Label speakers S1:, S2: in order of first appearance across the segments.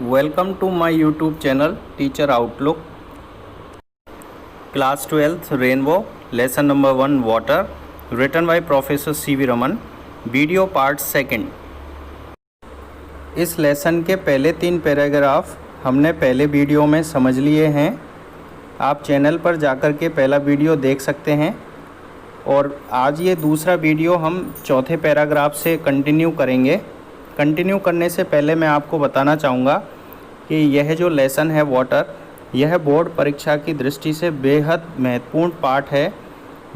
S1: Welcome to my YouTube channel Teacher Outlook. Class 12th Rainbow Lesson number 1 Water, written by Professor C.V. Raman. Video part 2. इस lesson के पहले 3 paragraph हमने पहले video में समझ लिए हैं। आप चैनल पर जाकर के पहला वीडियो देख सकते हैं और आज ये दूसरा वीडियो हम चौथे पैराग्राफ से कंटिन्यू करेंगे। कंटिन्यू करने से पहले मैं आपको बताना चाहूँगा कि यह जो लेसन है वाटर, यह बोर्ड परीक्षा की दृष्टि से बेहद महत्वपूर्ण पार्ट है।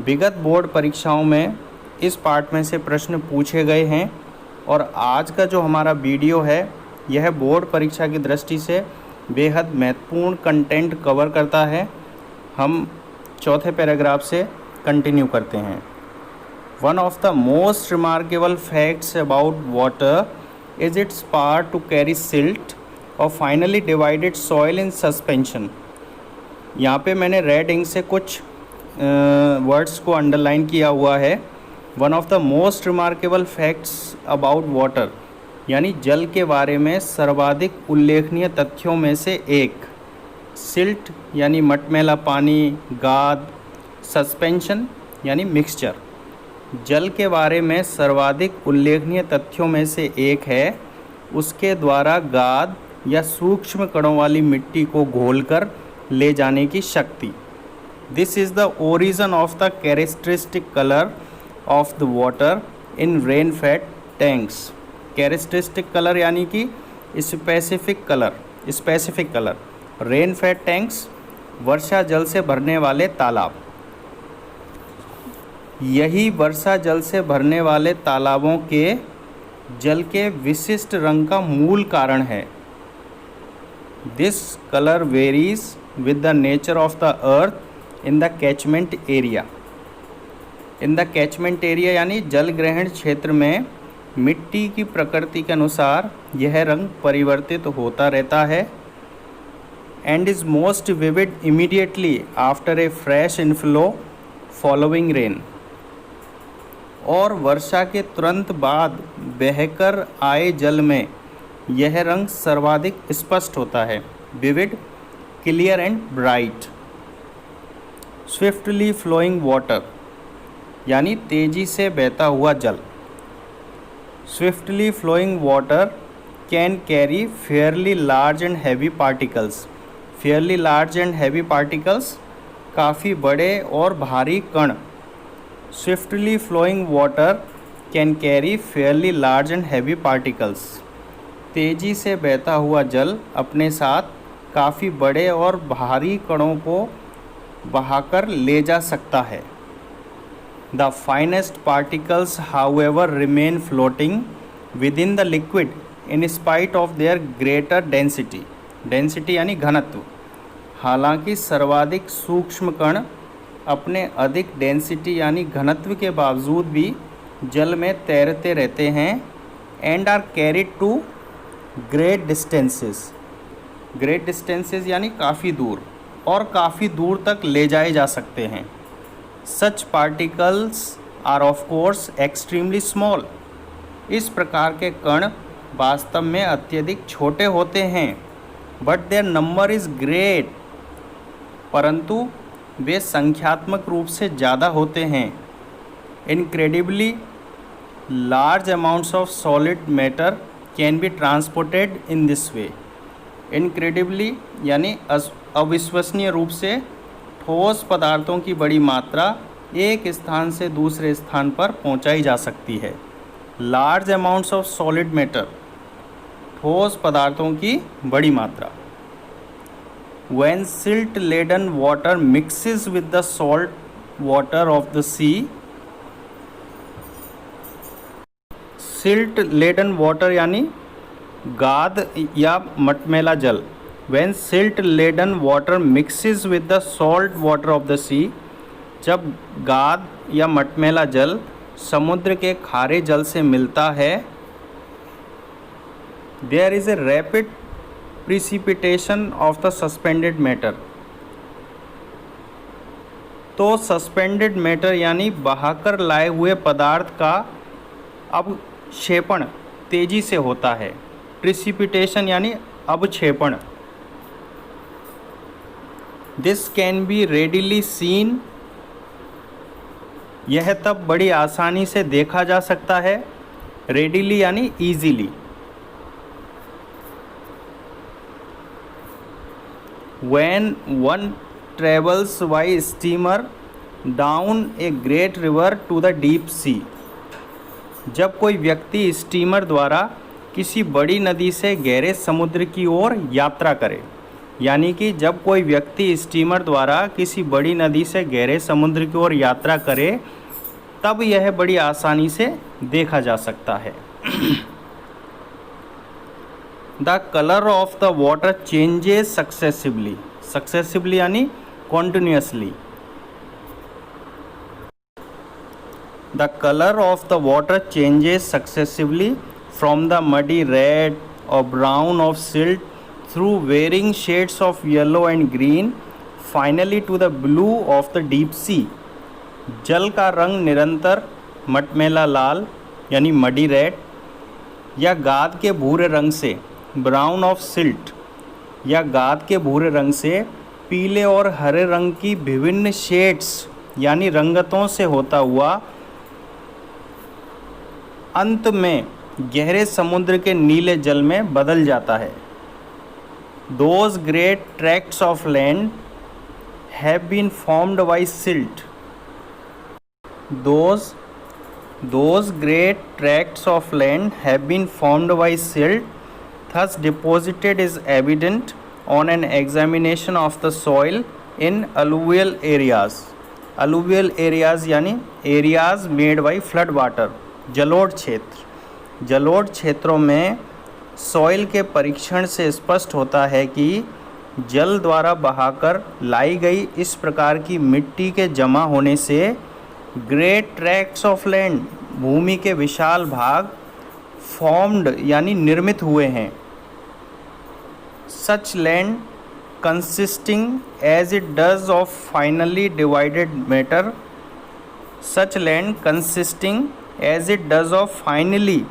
S1: विगत बोर्ड परीक्षाओं में इस पार्ट में से प्रश्न पूछे गए हैं और आज का जो हमारा वीडियो है यह बोर्ड परीक्षा की दृष्टि से बेहद महत्वपूर्ण कंटेंट कवर करता है। हम चौथे पैराग्राफ से कंटिन्यू करते हैं। One of the most remarkable facts about water is its power to carry silt or finally divided soil in suspension। यहाँ पे मैंने रेड इंक से कुछ वर्ड्स को अंडरलाइन किया हुआ है। One of the most remarkable facts about water यानी जल के बारे में सर्वाधिक उल्लेखनीय तथ्यों में से एक। सिल्ट यानी मटमैला पानी, गाद, सस्पेंशन यानी मिक्सचर। जल के बारे में सर्वाधिक उल्लेखनीय तथ्यों में से एक है उसके द्वारा गाद या सूक्ष्म कणों वाली मिट्टी को घोलकर ले जाने की शक्ति। This is the origin of the characteristic colour of the water in rain fed tanks. Characteristic colour यानी कि specific colour. Rain fed tanks वर्षा जल से भरने वाले तालाब। यही वर्षा जल से भरने वाले तालाबों के जल के विशिष्ट रंग का मूल कारण है। This colour varies with the nature of the earth in the catchment area. In the catchment area यानी जल ग्रहण क्षेत्र में मिट्टी की प्रकृति के अनुसार यह रंग परिवर्तित होता रहता है। And is most vivid immediately after a fresh inflow following rain. और वर्षा के तुरंत बाद बहकर आए जल में यह रंग सर्वाधिक स्पष्ट होता है। Vivid, clear and bright. Swiftly flowing water यानी तेजी से बहता हुआ जल। Swiftly flowing water can carry fairly large and heavy particles. Fairly large and heavy particles काफ़ी बड़े और भारी कण। Swiftly flowing water can carry fairly large and heavy particles। तेजी से बहता हुआ जल अपने साथ काफ़ी बड़े और भारी कणों को बहाकर ले जा सकता है। The finest particles however remain floating within the liquid in spite of their greater density। Density यानी घनत्व। हालांकि सर्वाधिक सूक्ष्म कण अपने अधिक डेंसिटी यानी घनत्व के बावजूद भी जल में तैरते रहते हैं। And are carried to great distances. Great distances यानी काफ़ी दूर और काफ़ी दूर तक ले जाए जा सकते हैं। Such particles are of course extremely small. इस प्रकार के कण वास्तव में अत्यधिक छोटे होते हैं। But their number is great, परंतु वे संख्यात्मक रूप से ज़्यादा होते हैं। Incredibly large amounts of solid matter can be transported in this way. Incredibly यानी अविश्वसनीय रूप से ठोस पदार्थों की बड़ी मात्रा एक स्थान से दूसरे स्थान पर पहुंचाई जा सकती है। Large amounts of solid matter, ठोस पदार्थों की बड़ी मात्रा। When silt laden water mixes with the salt water of the sea, silt laden water यानी गाद या मटमैला जल। When silt laden water mixes with the salt water of the sea, जब गाद या मटमैला जल समुद्र के खारे जल से मिलता है, there is a rapid precipitation of the suspended matter. तो सस्पेंडेड मैटर यानी बहाकर लाए हुए पदार्थ का अब क्षेपण तेजी से होता है। प्रिसिपिटेशन यानी अवक्षेपण। This can be readily seen, यह तब बड़ी आसानी से देखा जा सकता है। रेडिली यानी easily. When one travels by steamer down a great river to the deep sea, जब कोई व्यक्ति स्टीमर द्वारा किसी बड़ी नदी से गहरे समुद्र की ओर यात्रा करे, यानी कि जब कोई व्यक्ति स्टीमर द्वारा किसी बड़ी नदी से गहरे समुद्र की ओर यात्रा करे, तब यह बड़ी आसानी से देखा जा सकता है। The colour of the water changes successively. Successively यानी continuously. The colour of the water changes successively from the muddy red और brown of silt through varying shades of yellow and green finally to the blue of the deep sea. जल का रंग निरंतर मटमैला लाल यानी muddy red या गाद के भूरे रंग से, ब्राउन ऑफ सिल्ट या गाद के भूरे रंग से, पीले और हरे रंग की विभिन्न शेड्स यानी रंगतों से होता हुआ अंत में गहरे समुद्र के नीले जल में बदल जाता है। Those great tracts of land have been formed by silt. Those great tracts of land have been formed by silt, thus deposited is evident on an examination of the soil in alluvial areas. Alluvial areas यानी areas made by flood water, जलोढ़ क्षेत्र। जलोढ़ क्षेत्रों में soil के परीक्षण से स्पष्ट होता है कि जल द्वारा बहाकर लाई गई इस प्रकार की मिट्टी के जमा होने से ग्रेट ट्रैक्ट्स ऑफ लैंड, भूमि के विशाल भाग, फॉर्म्ड यानी निर्मित हुए हैं। Such land consisting as it does of finely divided matter, such land consisting as it does of finely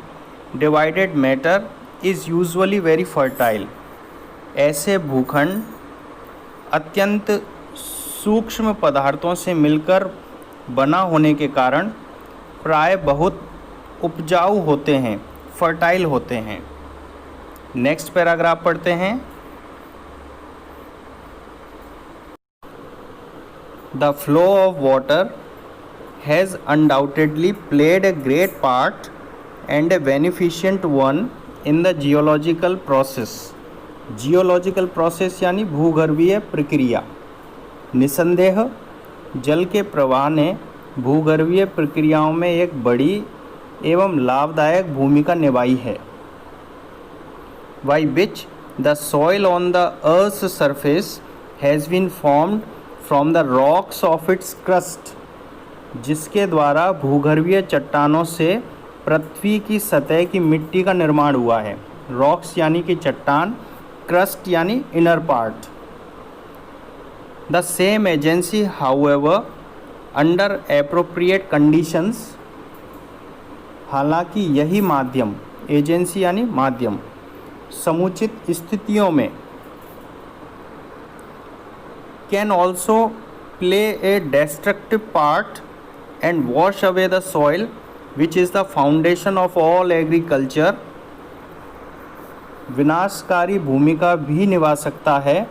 S1: divided matter is usually very fertile. ऐसे भूखंड अत्यंत सूक्ष्म पदार्थों से मिलकर बना होने के कारण प्राय बहुत उपजाऊ होते हैं, फर्टाइल होते हैं। नेक्स्ट पैराग्राफ पढ़ते हैं। The flow of water has undoubtedly played a great part and A beneficent one in the geological process. Geological process यानी भूगर्भीय प्रक्रिया। निसंदेह जल के प्रवाह ने भूगर्भीय प्रक्रियाओं में एक बड़ी एवं लाभदायक भूमिका निभाई है। By which the soil on the earth surface has been formed from the rocks of its crust, जिसके द्वारा भूगर्भीय चट्टानों से पृथ्वी की सतह की मिट्टी का निर्माण हुआ है। रॉक्स यानी कि चट्टान, क्रस्ट यानी inner part. The same agency, however, under appropriate conditions, हालांकि यही माध्यम, एजेंसी यानी माध्यम, समुचित स्थितियों में can also play a destructive part and wash away the soil, which is the foundation of all agriculture, विनाशकारी भूमिका भी निभा सकता है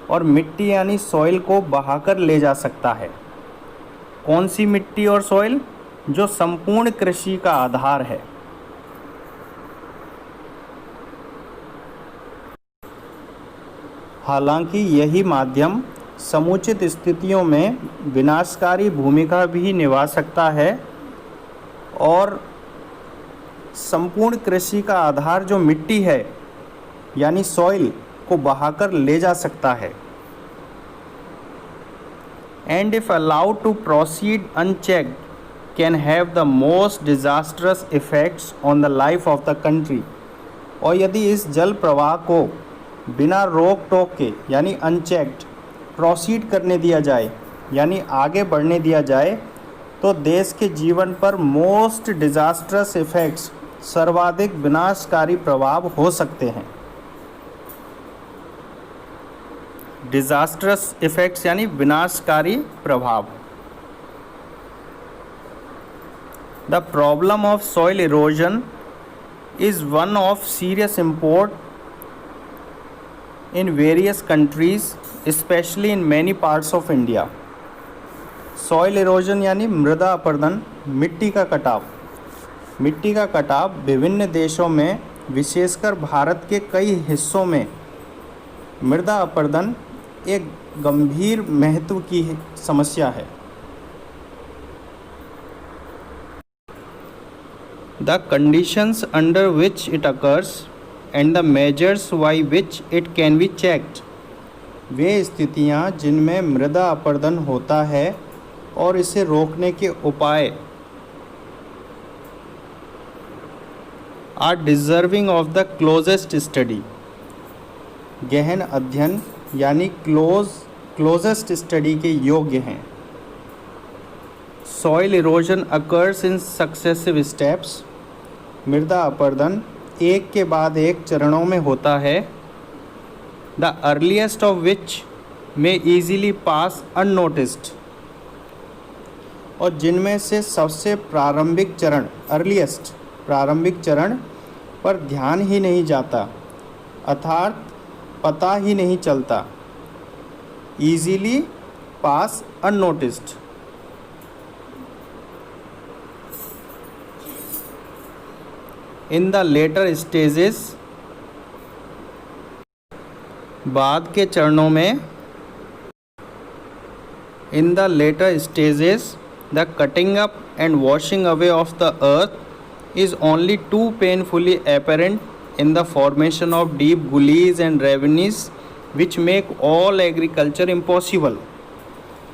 S1: और मिट्टी यानी सॉइल को बहाकर ले जा सकता है। कौन सी मिट्टी और सॉइल? जो संपूर्ण कृषि का आधार है। हालांकि यही माध्यम समुचित स्थितियों में विनाशकारी भूमिका भी निभा सकता है और संपूर्ण कृषि का आधार जो मिट्टी है यानी सॉइल को बहाकर ले जा सकता है। And if allowed to proceed unchecked can have the most disastrous effects on the life of the country. और यदि इस जल प्रवाह को बिना रोक टोक के यानी अनचेक्ड प्रोसीड करने दिया जाए यानी आगे बढ़ने दिया जाए तो देश के जीवन पर मोस्ट डिजास्टरस इफेक्ट्स, सर्वाधिक विनाशकारी प्रभाव हो सकते हैं। डिजास्ट्रस इफेक्ट्स यानी विनाशकारी प्रभाव। The problem of soil erosion is one of serious import in various countries, especially in many parts of India. Soil erosion यानी मृदा अपरदन, मिट्टी का कटाव। मिट्टी का कटाव विभिन्न देशों में, विशेषकर भारत के कई हिस्सों में मृदा अपरदन एक गंभीर महत्व की समस्या है। The conditions under which it occurs and the measures by which it can be checked, वे स्थितियाँ जिनमें मृदा अपरदन होता है और इसे रोकने के उपाय are deserving of the closest study, गहन अध्ययन यानी क्लोजेस्ट स्टडी के योग्य हैं। Soil erosion occurs in successive steps, मृदा अपरदन एक के बाद एक चरणों में होता है। द अर्लीस्ट ऑफ विच में ईजीली पास अननोटिस्ड, और जिनमें से सबसे प्रारंभिक चरण, अर्लीस्ट प्रारंभिक चरण पर ध्यान ही नहीं जाता, अर्थात पता ही नहीं चलता। Easily pass unnoticed. In the later stages, बाद के चरणों में। In the later stages the cutting up and washing away of the earth is only too painfully apparent in the formation of deep gullies and ravines which make all agriculture impossible.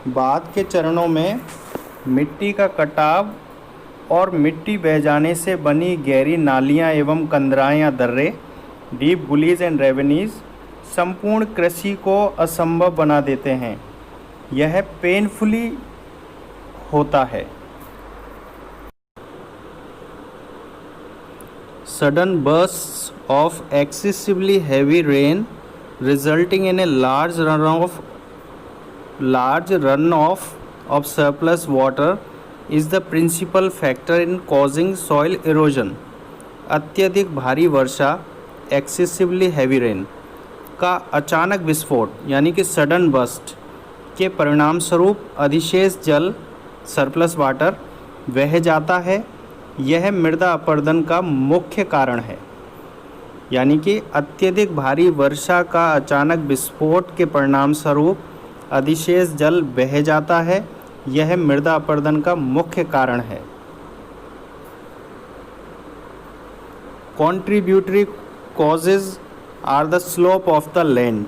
S1: बाद के चरणों में मिट्टी का कटाव और मिट्टी बह जाने से बनी गहरी नालियाँ एवं कंदराएँ या दर्रे, डीप गुलीज एंड रेवेन्यूज, संपूर्ण कृषि को असंभव बना देते हैं। यह पेनफुली होता है। Sudden bursts of excessively heavy rain resulting in a large run of surplus water is the principal factor in causing soil erosion. अत्यधिक भारी वर्षा, excessively heavy rain का अचानक विस्फोट यानी कि सडन बस्ट के परिणाम स्वरूप अधिशेष जल, सरप्लस वाटर, बह जाता है। यह मृदा अपरदन का मुख्य कारण है। यानी कि अत्यधिक भारी वर्षा का अचानक विस्फोट के परिणाम स्वरूप अधिशेष जल बह जाता है, यह मृदा अपरदन का मुख्य कारण है। Contributory causes are the slope of the land,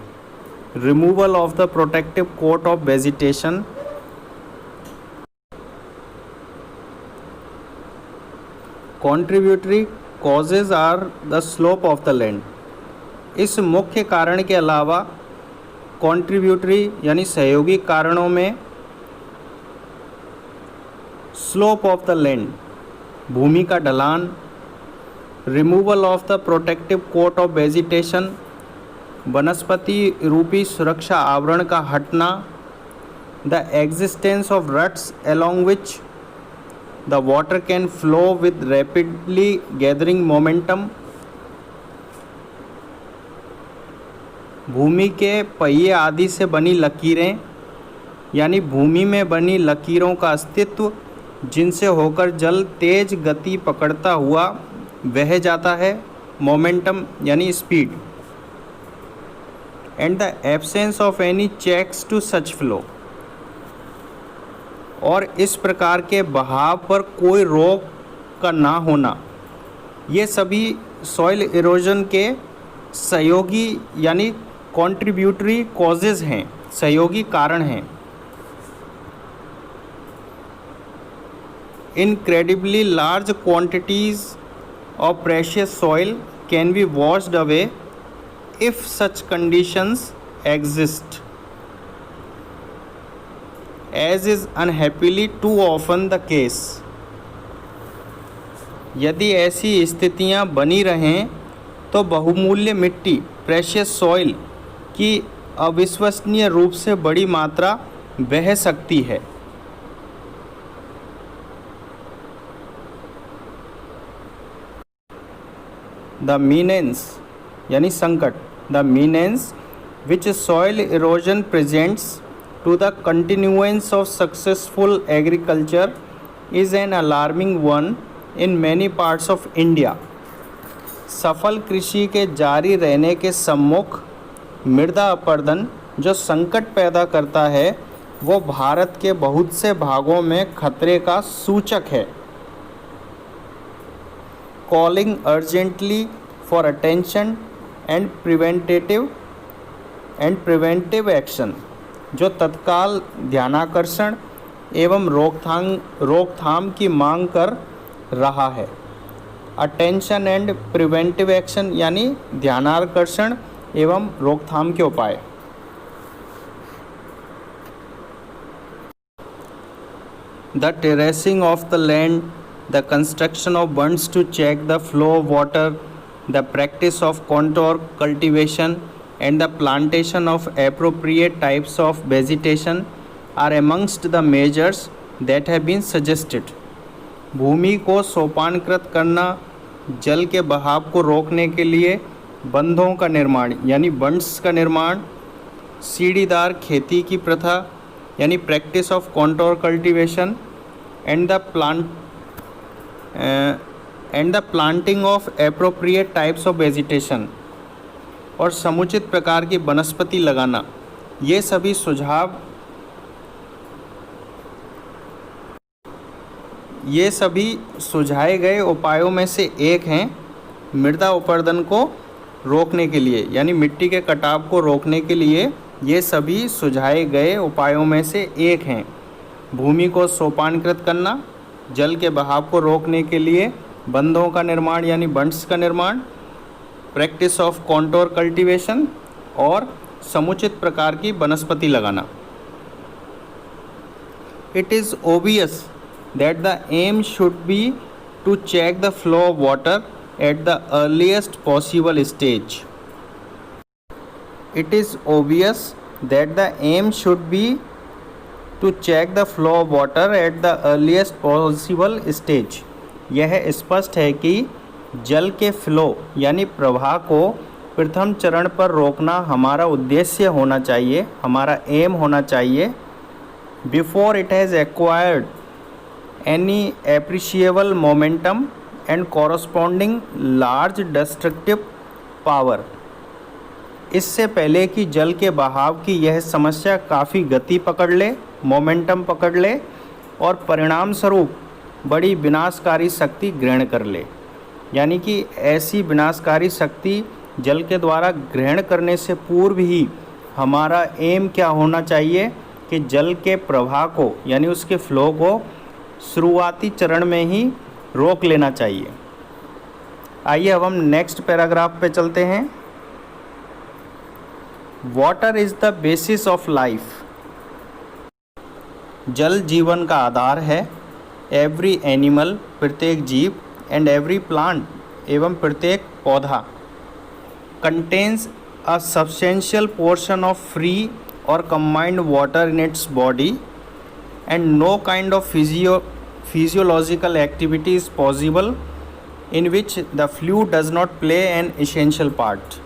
S1: removal of the protective coat of vegetation, contributory causes are the slope of the land. इस मुख्य कारण के अलावा contributory यानी सहयोगी कारणों में स्लोप ऑफ द लैंड, भूमि का ढलान, removal of the protective coat of vegetation, वनस्पति रूपी सुरक्षा आवरण का हटना, the existence of ruts along which the water can flow with rapidly gathering momentum, भूमि के पहिए आदि से बनी लकीरें यानी भूमि में बनी लकीरों का अस्तित्व, जिनसे होकर जल तेज गति पकड़ता हुआ बह जाता है, मोमेंटम यानी speed, and the absence of any checks to such flow, और इस प्रकार के बहाव पर कोई रोक का ना होना। ये सभी सॉइल इरोजन के सहयोगी यानी कॉन्ट्रीब्यूटरी कॉजेज हैं, सहयोगी कारण हैं। Incredibly large quantities of precious soil can be washed away if such conditions exist, as is unhappily too often the case. यदि ऐसी स्थितियां बनी रहें तो बहुमूल्य मिट्टी, प्रेशियस सॉइल की अविश्वसनीय रूप से बड़ी मात्रा बह सकती है। द मीनेंस यानी संकट, the मीनेंस which soil erosion presents to the continuance of successful agriculture is an alarming one in many parts of India. सफल कृषि के जारी रहने के सम्मुख मृदा अपरदन जो संकट पैदा करता है वो भारत के बहुत से भागों में खतरे का सूचक है। Calling urgently for attention and preventive action जो तत्काल ध्यानाकर्षण एवं रोकथाम की मांग कर रहा है। अटेंशन एंड प्रिवेंटिव एक्शन यानी ध्यानाकर्षण एवं रोकथाम के उपाय। The terracing of the land, the construction of bunds to check the flow of water, the practice of contour cultivation and the plantation of appropriate types of vegetation are amongst the measures that have been suggested. भूमि को सोपानकृत करना, जल के बहाव को रोकने के लिए बंधों का निर्माण यानी बंड्स का निर्माण, सीढ़ीदार खेती की प्रथा यानी practice of contour cultivation and the planting of appropriate types of vegetation और समुचित प्रकार की वनस्पति लगाना, ये सभी सुझाए गए उपायों में से एक हैं मृदा अपरदन को रोकने के लिए यानी मिट्टी के कटाव को रोकने के लिए ये सभी सुझाए गए उपायों में से एक हैं भूमि को सोपानकृत करना, जल के बहाव को रोकने के लिए बंधों का निर्माण यानी बंड्स का निर्माण, प्रैक्टिस ऑफ कॉन्टोर कल्टीवेशन और समुचित प्रकार की वनस्पति लगाना। It is obvious that the aim should be to check the flow of water at the earliest possible stage. It is obvious that the aim should be to check the flow of water at the earliest possible stage. यह स्पष्ट है कि जल के flow यानी प्रवाह को प्रथम चरण पर रोकना हमारा उद्देश्य होना चाहिए, हमारा एम होना चाहिए। Before it has acquired any appreciable momentum and corresponding large destructive power, इससे पहले कि जल के बहाव की यह समस्या काफ़ी गति पकड़ ले, मोमेंटम पकड़ ले और परिणाम स्वरूप बड़ी विनाशकारी शक्ति ग्रहण कर ले। यानी कि ऐसी विनाशकारी शक्ति जल के द्वारा ग्रहण करने से पूर्व ही हमारा एम क्या होना चाहिए कि जल के प्रवाह को यानी उसके फ्लो को शुरुआती चरण में ही रोक लेना चाहिए। आइए अब हम नेक्स्ट पैराग्राफ पे चलते हैं। Water is the basis of life, जल जीवन का आधार है। एवरी एनिमल प्रत्येक जीव एंड एवरी प्लांट एवं प्रत्येक पौधा contains a substantial portion of free और combined water in its body and no kind of physiological activity is possible in which the fluid does not play an essential part.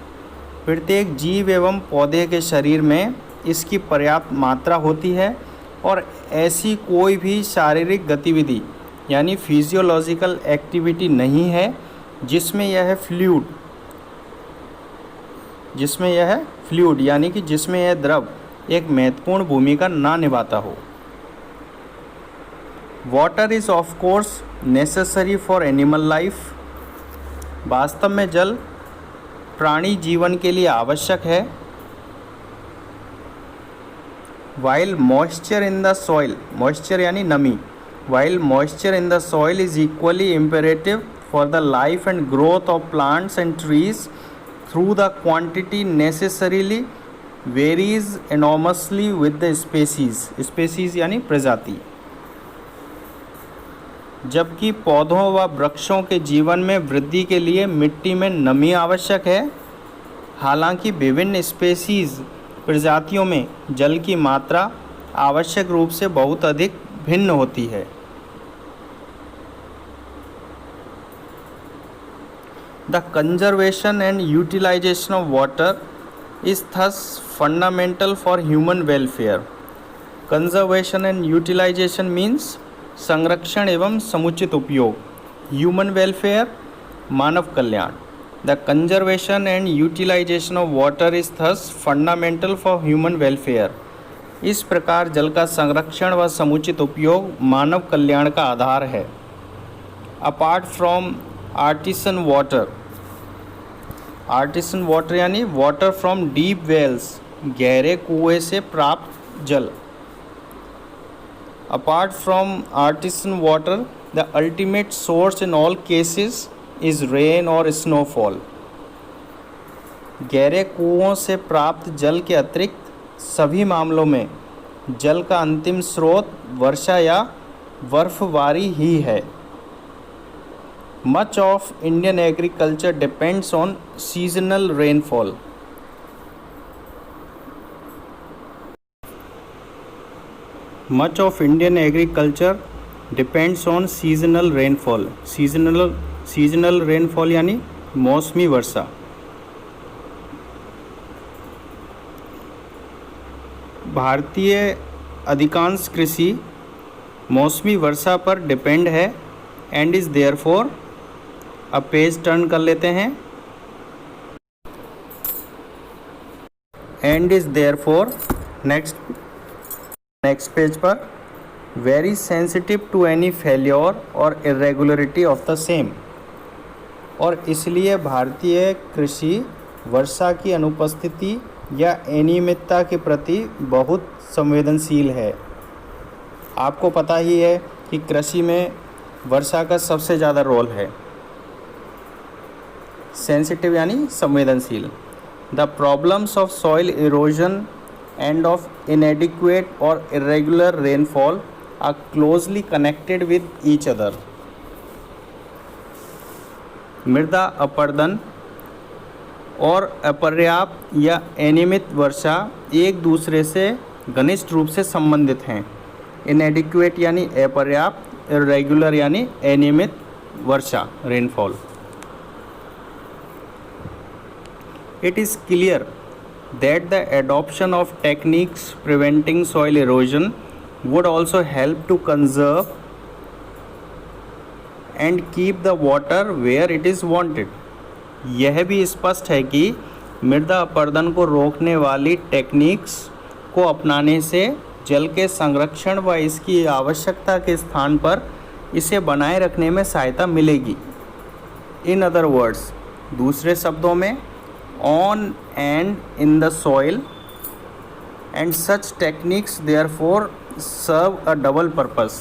S1: प्रत्येक जीव एवं पौधे के शरीर में इसकी पर्याप्त मात्रा होती है और ऐसी कोई भी शारीरिक गतिविधि यानी फिजियोलॉजिकल एक्टिविटी नहीं है जिसमें यह फ्लूइड यानी कि जिसमें यह द्रव एक महत्वपूर्ण भूमिका ना निभाता हो। Water is of course necessary for animal life, वास्तव में जल प्राणी जीवन के लिए आवश्यक है। While moisture in the soil, moisture यानी नमी, while moisture in the soil is equally imperative for the life and growth of plants and trees, through the quantity necessarily varies enormously with the species यानी प्रजाति। जबकि पौधों व वृक्षों के जीवन में वृद्धि के लिए मिट्टी में नमी आवश्यक है, हालांकि विभिन्न स्पेसीज़ प्रजातियों में जल की मात्रा आवश्यक रूप से बहुत अधिक भिन्न होती है। The conservation and utilisation of water is thus fundamental for human welfare. Conservation and utilisation means संरक्षण एवं समुचित उपयोग, ह्यूमन वेलफेयर मानव कल्याण। The conservation and utilisation of water is thus fundamental for human welfare. इस प्रकार जल का संरक्षण व समुचित उपयोग मानव कल्याण का आधार है। अपार्ट फ्रॉम आर्टिसन वाटर यानी वाटर फ्रॉम डीप वेल्स, गहरे कुएं से प्राप्त जल। Apart from artisan water the ultimate source in all cases is rain और स्नोफॉल। गहरे कुओं से प्राप्त जल के अतिरिक्त सभी मामलों में जल का अंतिम स्रोत वर्षा या बर्फबारी ही है। Much of Indian agriculture depends on seasonal rainfall. Much of Indian agriculture depends on seasonal rainfall. Seasonal rainfall यानी मौसमी वर्षा। भारतीय अधिकांश कृषि मौसमी वर्षा पर डिपेंड है एंड इज़ देयरफॉर। अब पेज टर्न कर लेते हैं। And is therefore next page पर very sensitive to any failure और इरेगुलरिटी ऑफ द सेम। और इसलिए भारतीय कृषि वर्षा की अनुपस्थिति या अनियमितता के प्रति बहुत संवेदनशील है। आपको पता ही है कि कृषि में वर्षा का सबसे ज़्यादा रोल है। सेंसिटिव यानी संवेदनशील। The problems of soil erosion and of inadequate और irregular rainfall are closely connected with each other. मृदा अपरदन और अपर्याप्त या अनियमित वर्षा एक दूसरे से घनिष्ठ रूप से संबंधित हैं। इनएडिक्वेट यानी अपर्याप्त, इरेगुलर यानी अनियमित वर्षा, rainfall. It is clear that the adoption of techniques preventing soil erosion would also help to conserve and keep the water where it is wanted। यह भी स्पष्ट है कि मृदा अपरदन को रोकने वाली टेक्निक्स को अपनाने से जल के संरक्षण व इसकी आवश्यकता के स्थान पर इसे बनाए रखने में सहायता मिलेगी। इन अदर वर्ड्स, दूसरे शब्दों में, on and in the soil and such techniques therefore serve a double purpose.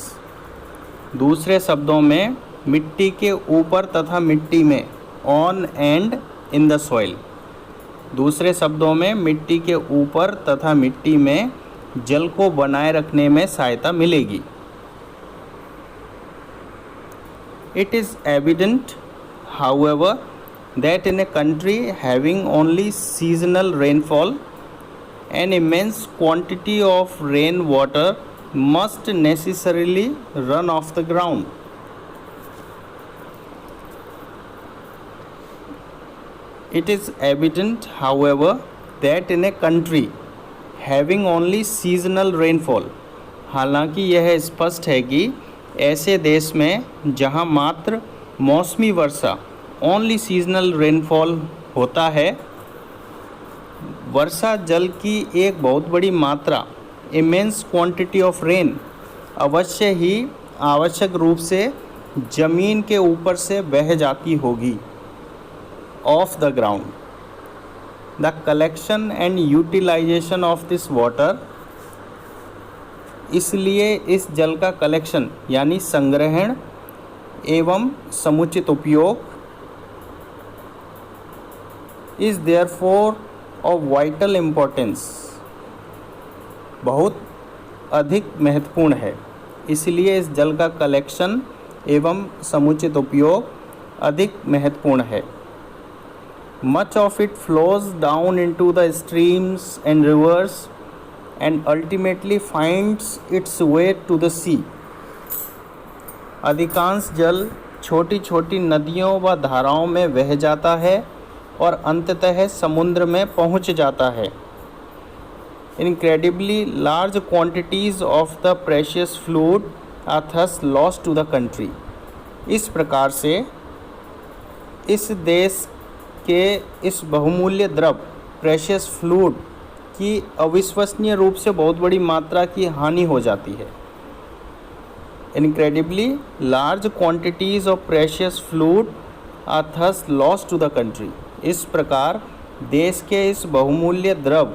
S1: दूसरे शब्दों में, मिट्टी के ऊपर तथा मिट्टी में, on and in the soil. दूसरे शब्दों में, मिट्टी के ऊपर तथा मिट्टी में जल को बनाए रखने में सहायता मिलेगी। It is evident however that in a country having only seasonal rainfall an immense quantity of rainwater must necessarily run off the ground। It is evident however that in a country having only seasonal rainfall, हालांकि यह स्पष्ट है कि ऐसे देश में जहां मात्र मौसमी वर्षा, ओनली सीजनल रेनफॉल होता है, वर्षा जल की एक बहुत बड़ी मात्रा, इमेंस क्वांटिटी ऑफ रेन, अवश्य ही आवश्यक रूप से ज़मीन के ऊपर से बह जाती होगी, off the ground. The collection and utilisation of this water, इसलिए इस जल का कलेक्शन यानी संग्रहण एवं समुचित उपयोग is therefore of vital importance, बहुत अधिक महत्वपूर्ण है। इसलिए इस जल का कलेक्शन एवं समुचित उपयोग अधिक महत्वपूर्ण है। Much of it flows down into the streams and rivers and ultimately finds its way to the sea. अधिकांश जल छोटी छोटी नदियों व धाराओं में बह जाता है और अंततः समुद्र में पहुंच जाता है. Incredibly large quantities of the precious fluid are thus lost to the country. इस प्रकार से इस देश के इस बहुमूल्य द्रव प्रेशियस फ्लूइड की अविश्वसनीय रूप से बहुत बड़ी मात्रा की हानि हो जाती है. Incredibly large quantities of precious fluid are thus lost to the country. इस प्रकार देश के इस बहुमूल्य द्रव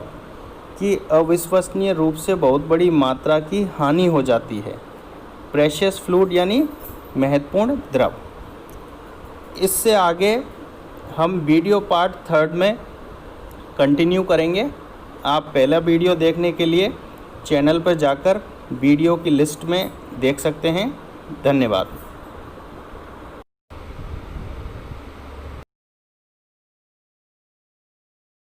S1: की अविश्वसनीय रूप से बहुत बड़ी मात्रा की हानि हो जाती है. प्रेशियस फ्लूइड यानी महत्वपूर्ण द्रव. इससे आगे हम वीडियो पार्ट 3 में कंटिन्यू करेंगे. आप पहला वीडियो देखने के लिए चैनल पर जाकर वीडियो की लिस्ट में देख सकते हैं. धन्यवाद.